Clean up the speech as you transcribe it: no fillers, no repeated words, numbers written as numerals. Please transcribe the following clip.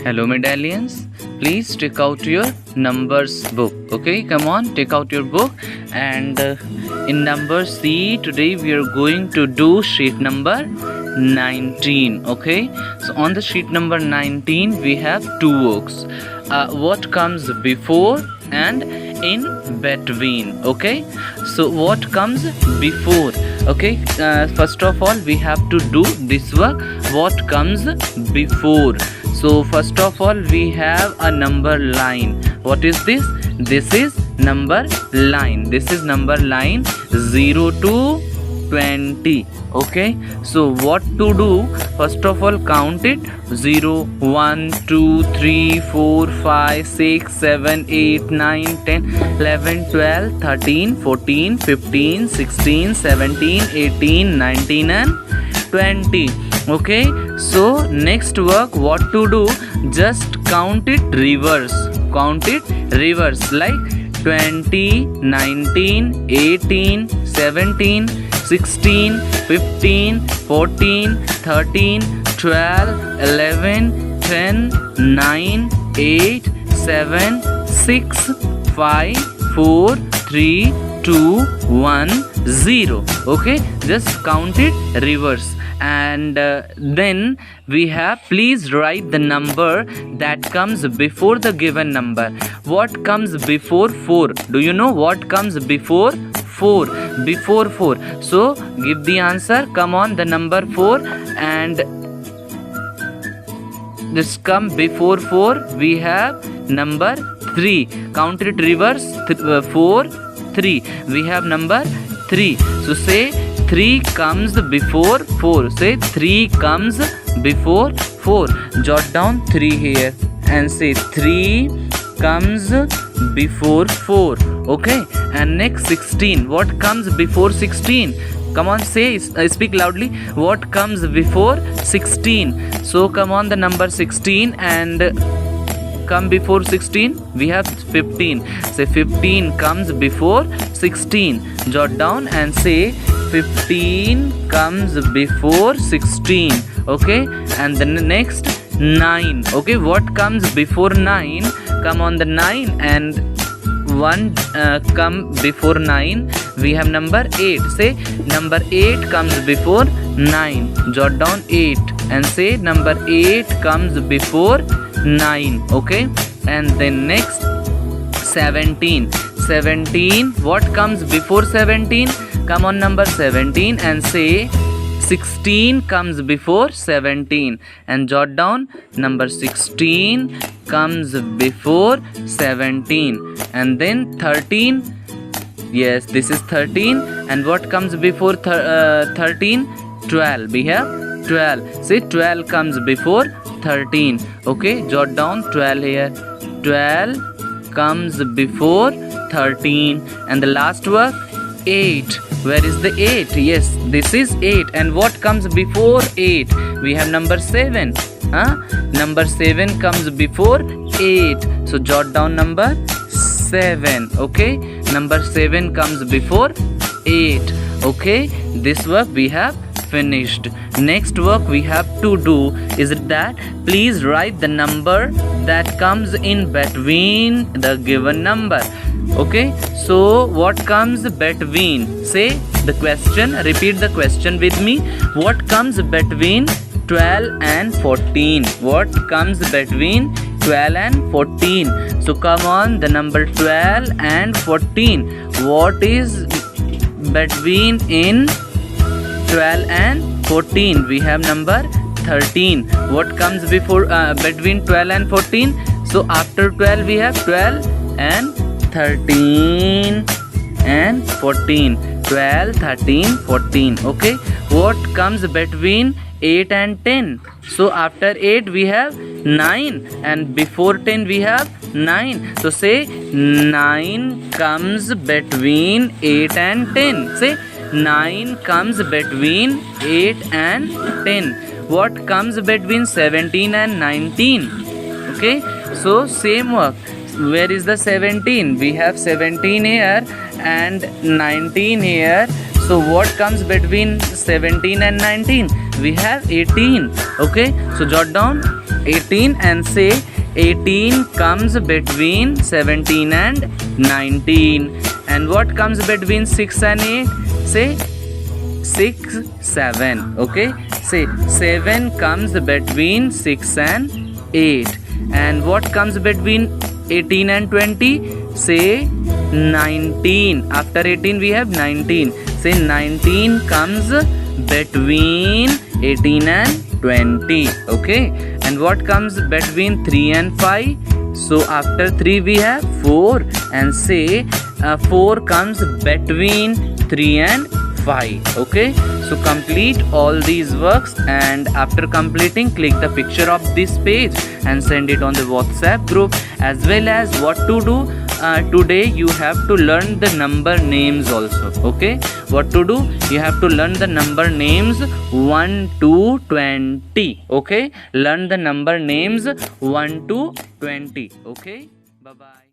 Hello medallions, please take out your numbers book. Okay, come on, take out your book. And in number C, today we are going to do sheet number 19. Okay, so on the sheet number 19 we have two works. What comes before and in between. Okay, so what comes before? Okay, first of all we have to do this work. What comes before? So first of all we have a number line. What is this? This is number line. This is number line 0 to 20. Okay, so what to do? First of all count it. 0 1 2 3 4 5 6 7 8 9 10 11 12 13 14 15 16 17 18 19 and 20. Okay, so next work, what to do? Just count it reverse. Count it reverse, like 20 19 18 17 16 15 14 13 12 11 10 9 8 7 6 5 4 3 2 1 0. Okay, just count it reverse. And then we have, please write the number that comes before the given number. What comes before 4? Do you know what comes before 4? Before 4. So give the answer. Come on, the number 4. And this come before 4. We have number 3. Count it reverse. 4 3. We have number 3. So say 3 comes before 4. Say 3 comes before 4. Jot down 3 here and say 3 comes before 4. Okay, and next 16. What comes before 16? Come on, say, speak loudly. What comes before 16? So come on, the number 16, and come before 16. We have 15. Say 15 comes before 16. Jot down and say 15 comes before 16. Okay, and the next 9. Okay, what comes before 9? Come on, the 9, and 1 come before 9. We have number 8. Say number 8 comes before 9. Jot down 8 and say number 8 comes before 9. Okay, and then next 17. 17. What comes before 17? Come on, number 17, and say 16 comes before 17. And jot down number 16 comes before 17. And then 13. Yes, this is 13. And what comes before 13? 12. We have 12. Say 12 comes before 13. Okay, jot down 12 here. 12 comes before 13. And the last word, 8. Where is the 8? Yes, this is 8. And what comes before 8? We have number 7. Number 7 comes before 8. So jot down number 7. Okay, number 7 comes before 8. Okay, this work we have finished. Next work we have to do is that please write the number that comes in between the given number. Okay, so what comes between? Say the question, repeat the question with me. What comes between 12 and 14? What comes between 12 and 14? So come on, the number 12 and 14. What is between in 12 and 14? We have number 13. What comes before between 12 and 14? So after 12 we have 12 and 13 and 14. 12 13 14. Okay, what comes between 8 and 10? So after 8 we have 9, and before 10 we have 9. So say 9 comes between 8 and 10. Say 9 comes between 8 and 10. What comes between 17 and 19? Okay, so same work. Where is the 17? We have 17 here and 19 here. So what comes between 17 and 19? We have 18. Okay, so jot down 18 and say 18 comes between 17 and 19. And what comes between 6 and 8? Say 6, 7. Okay, say 7 comes between 6 and 8. And what comes between 18 and 20? Say 19. After 18 we have 19. Say 19 comes between 18 and 20. Okay, and what comes between 3 and 5? So after 3 we have 4, and say 4 comes between 3 and 5. Okay, so complete all these works, and after completing click the picture of this page and send it on the WhatsApp group. As well as what to do, today you have to learn the number names also. Okay, what to do, you have to learn the number names 1 to 20. Okay, learn the number names 1 to 20. Okay, bye bye.